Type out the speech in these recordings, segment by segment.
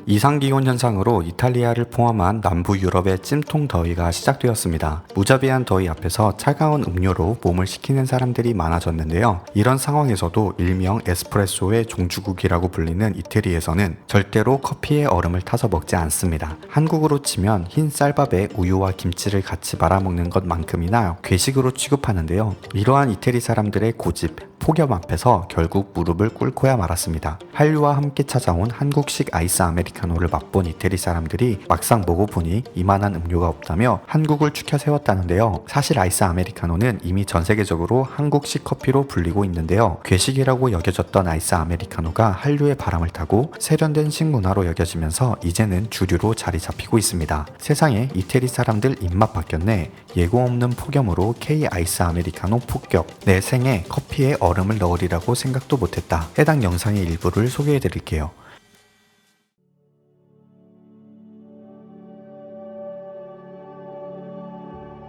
이상기온 현상으로 이탈리아를 포함한 남부 유럽의 찜통 더위가 시작되었습니다. 무자비한 더위 앞에서 차가운 음료로 몸을 식히는 사람들이 많아졌는데요. 이런 상황에서도 일명 에스프레소의 종주국이라고 불리는 이태리에서는 절대로 커피에 얼음을 타서 먹지 않습니다. 한국으로 치면 흰 쌀밥에 우유와 김치를 같이 말아먹는 것만큼이나 괴식으로 취급하는데요. 이러한 이태리 사람들의 고집, 폭염 앞에서 결국 무릎을 꿇고야 말았습니다. 한류와 함께 찾아온 한국식 아이스 아메리카노를 맛본 이태리 사람들이 막상 먹어보니 이만한 음료가 없다며 한국을 추켜 세웠다는데요. 사실 아이스 아메리카노는 이미 전 세계적으로 한국식 커피로 불리고 있는데요. 괴식이라고 여겨졌던 아이스 아메리카노가 한류의 바람을 타고 세련된 식문화로 여겨지면서 이제는 주류로 자리 잡히고 있습니다. 세상에 이태리 사람들 입맛 바뀌었네. 예고 없는 폭염으로 K 아이스 아메리카노 폭격. 내 생에 커피에 얼음을 넣으리라고 생각도 못했다. 해당 영상의 일부를 소개해드릴게요.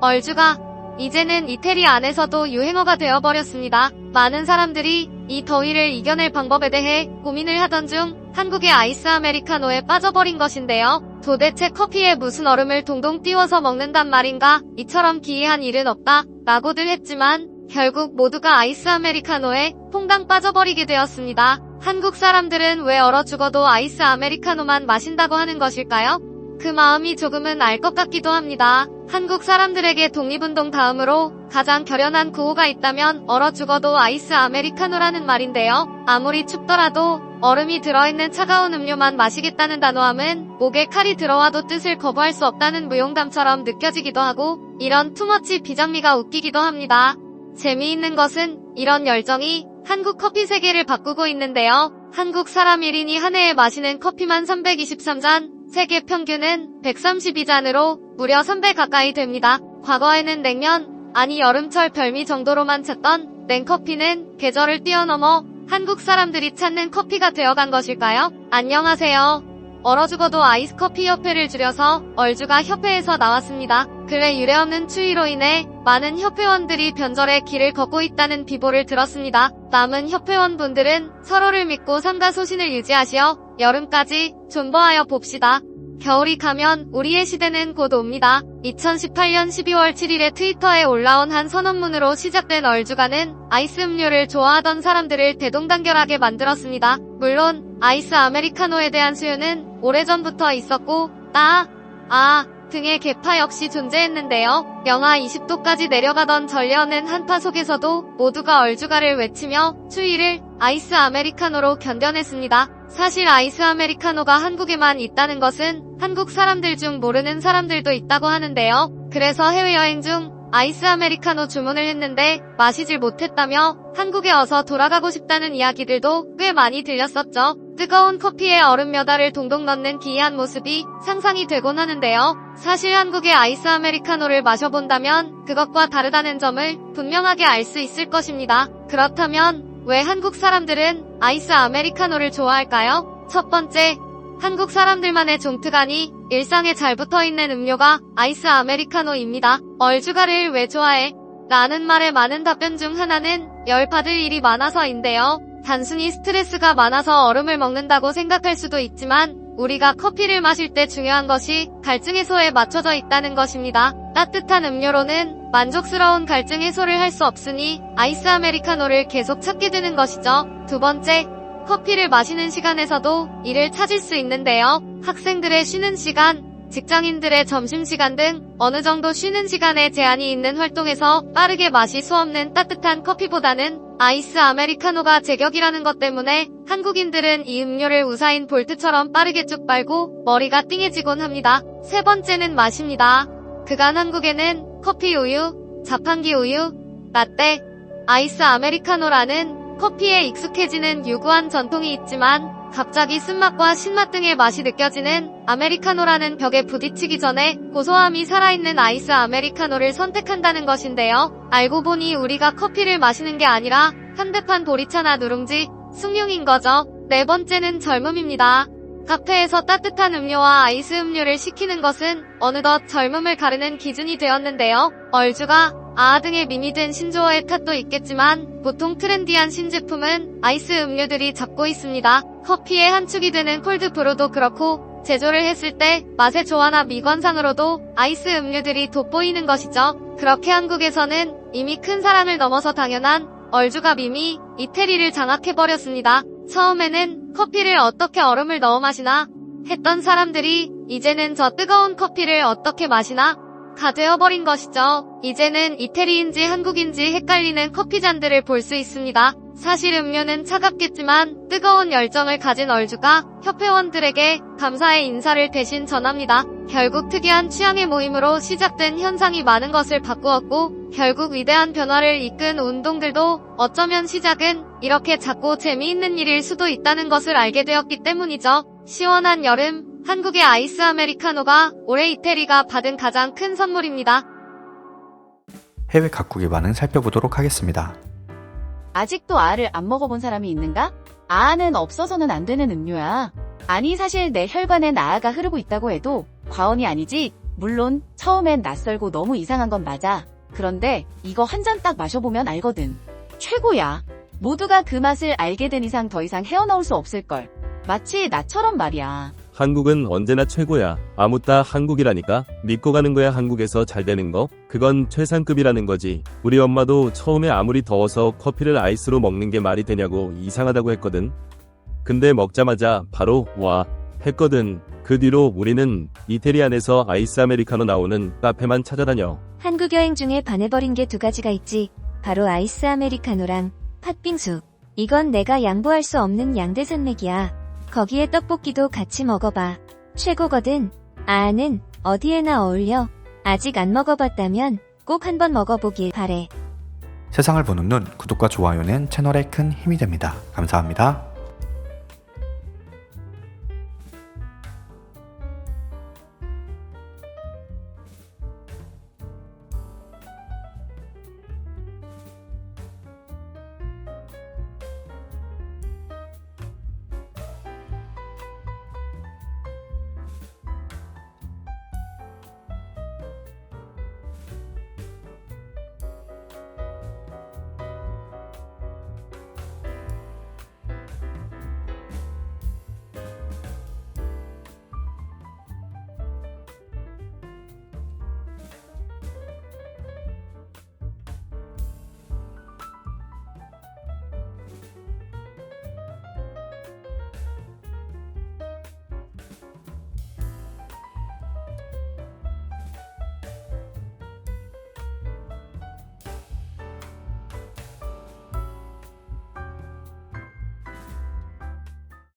얼주가 이제는 이태리 안에서도 유행어가 되어버렸습니다. 많은 사람들이 이 더위를 이겨낼 방법에 대해 고민을 하던 중 한국의 아이스 아메리카노에 빠져버린 것인데요. 도대체 커피에 무슨 얼음을 동동 띄워서 먹는단 말인가? 이처럼 기이한 일은 없다 라고들 했지만 결국 모두가 아이스 아메리카노에 퐁당 빠져버리게 되었습니다. 한국 사람들은 왜 얼어 죽어도 아이스 아메리카노만 마신다고 하는 것일까요? 그 마음이 조금은 알 것 같기도 합니다. 한국 사람들에게 독립운동 다음으로 가장 결연한 구호가 있다면 얼어 죽어도 아이스 아메리카노라는 말인데요. 아무리 춥더라도 얼음이 들어있는 차가운 음료만 마시겠다는 단호함은 목에 칼이 들어와도 뜻을 거부할 수 없다는 무용담처럼 느껴지기도 하고 이런 투머치 비장미가 웃기기도 합니다. 재미있는 것은 이런 열정이 한국 커피 세계를 바꾸고 있는데요. 한국 사람 1인이 한 해에 마시는 커피만 323잔, 세계 평균은 132잔으로 무려 3배 가까이 됩니다. 과거에는 냉면, 아니 여름철 별미 정도로만 찾던 냉커피는 계절을 뛰어넘어 한국 사람들이 찾는 커피가 되어간 것일까요? 안녕하세요. 얼어 죽어도 아이스커피 협회를 줄여서 얼주가 협회에서 나왔습니다. 근래 유례없는 추위로 인해 많은 협회원들이 변절의 길을 걷고 있다는 비보를 들었습니다. 남은 협회원분들은 서로를 믿고 삼가소신을 유지하시어 여름까지 존버하여 봅시다. 겨울이 가면 우리의 시대는 곧 옵니다. 2018년 12월 7일에 트위터에 올라온 한 선언문으로 시작된 얼주가는 아이스 음료를 좋아하던 사람들을 대동단결하게 만들었습니다. 물론 아이스 아메리카노에 대한 수요는 오래전부터 있었고 등의 계파 역시 존재했는데요. 영하 20도까지 내려가던 전려는 한파 속에서도 모두가 얼주가를 외치며 추위를 아이스 아메리카노로 견뎌냈습니다. 사실 아이스 아메리카노가 한국에만 있다는 것은 한국 사람들 중 모르는 사람들도 있다고 하는데요. 그래서 해외여행 중 아이스 아메리카노 주문을 했는데 마시질 못했다며 한국에 어서 돌아가고 싶다는 이야기들도 꽤 많이 들렸었죠. 뜨거운 커피에 얼음 몇 알을 동동 넣는 기이한 모습이 상상이 되곤 하는데요. 사실 한국의 아이스 아메리카노를 마셔본다면 그것과 다르다는 점을 분명하게 알 수 있을 것입니다. 그렇다면 왜 한국 사람들은 아이스 아메리카노를 좋아할까요? 첫 번째, 한국 사람들만의 종특아니 일상에 잘 붙어있는 음료가 아이스 아메리카노입니다. 얼주가를 왜 좋아해? 라는 말에 많은 답변 중 하나는 열 받을 일이 많아서인데요. 단순히 스트레스가 많아서 얼음을 먹는다고 생각할 수도 있지만 우리가 커피를 마실 때 중요한 것이 갈증 해소에 맞춰져 있다는 것입니다. 따뜻한 음료로는 만족스러운 갈증 해소를 할 수 없으니 아이스 아메리카노를 계속 찾게 되는 것이죠. 두 번째, 커피를 마시는 시간에서도 이를 찾을 수 있는데요. 학생들의 쉬는 시간, 직장인들의 점심시간 등 어느 정도 쉬는 시간에 제한이 있는 활동에서 빠르게 맛이 수없는 따뜻한 커피보다는 아이스 아메리카노가 제격이라는 것 때문에 한국인들은 이 음료를 우사인 볼트처럼 빠르게 쭉 빨고 머리가 띵해지곤 합니다. 세 번째는 맛입니다. 그간 한국에는 커피 우유, 자판기 우유, 라떼, 아이스 아메리카노라는 커피에 익숙해지는 유구한 전통이 있지만 갑자기 쓴맛과 신맛 등의 맛이 느껴지는 아메리카노라는 벽에 부딪히기 전에 고소함이 살아있는 아이스 아메리카노를 선택한다는 것인데요. 알고 보니 우리가 커피를 마시는 게 아니라 현대판 보리차나 누룽지, 숭늉인 거죠. 네 번째는 젊음입니다. 카페에서 따뜻한 음료와 아이스 음료를 시키는 것은 어느덧 젊음을 가르는 기준이 되었는데요. 얼주가 등의 밈이 된 신조어의 탓도 있겠지만 보통 트렌디한 신제품은 아이스 음료들이 잡고 있습니다. 커피의 한 축이 되는 콜드브루도 그렇고 제조를 했을 때 맛의 조화나 미관상으로도 아이스 음료들이 돋보이는 것이죠. 그렇게 한국에서는 이미 큰 사랑을 넘어서 당연한 얼죽아 밈이 이태리를 장악해버렸습니다. 처음에는 커피를 어떻게 얼음을 넣어 마시나 했던 사람들이 이제는 저 뜨거운 커피를 어떻게 마시나 가 되어버린 것이죠. 이제는 이태리인지 한국인지 헷갈리는 커피잔들을 볼 수 있습니다. 사실 음료는 차갑겠지만 뜨거운 열정을 가진 얼죽아 협회원들에게 감사의 인사를 대신 전합니다. 결국 특이한 취향의 모임으로 시작된 현상이 많은 것을 바꾸었고 결국 위대한 변화를 이끈 운동들도 어쩌면 시작은 이렇게 작고 재미있는 일일 수도 있다는 것을 알게 되었기 때문이죠. 시원한 여름, 한국의 아이스 아메리카노가 올해 이태리가 받은 가장 큰 선물입니다. 해외 각국의 반응 살펴보도록 하겠습니다. 아직도 아를 안 먹어본 사람이 있는가? 아는 없어서는 안 되는 음료야. 아니 사실 내 혈관엔 아가 흐르고 있다고 해도 과언이 아니지. 물론 처음엔 낯설고 너무 이상한 건 맞아. 그런데 이거 한 잔 딱 마셔보면 알거든. 최고야. 모두가 그 맛을 알게 된 이상 더 이상 헤어나올 수 없을걸. 마치 나처럼 말이야. 한국은 언제나 최고야. 아무따 한국이라니까. 믿고 가는 거야. 한국에서 잘 되는 거. 그건 최상급이라는 거지. 우리 엄마도 처음에 아무리 더워서 커피를 아이스로 먹는 게 말이 되냐고 이상하다고 했거든. 근데 먹자마자 바로 와 했거든. 그 뒤로 우리는 이태리 안에서 아이스 아메리카노 나오는 카페만 찾아다녀. 한국 여행 중에 반해버린 게 두 가지가 있지. 바로 아이스 아메리카노랑 팥빙수. 이건 내가 양보할 수 없는 양대산맥이야. 거기에 떡볶이도 같이 먹어봐. 최고거든. 아는 어디에나 어울려. 아직 안 먹어봤다면 꼭 한번 먹어보길 바래. 세상을 보는 눈, 구독과 좋아요는 채널에 큰 힘이 됩니다. 감사합니다.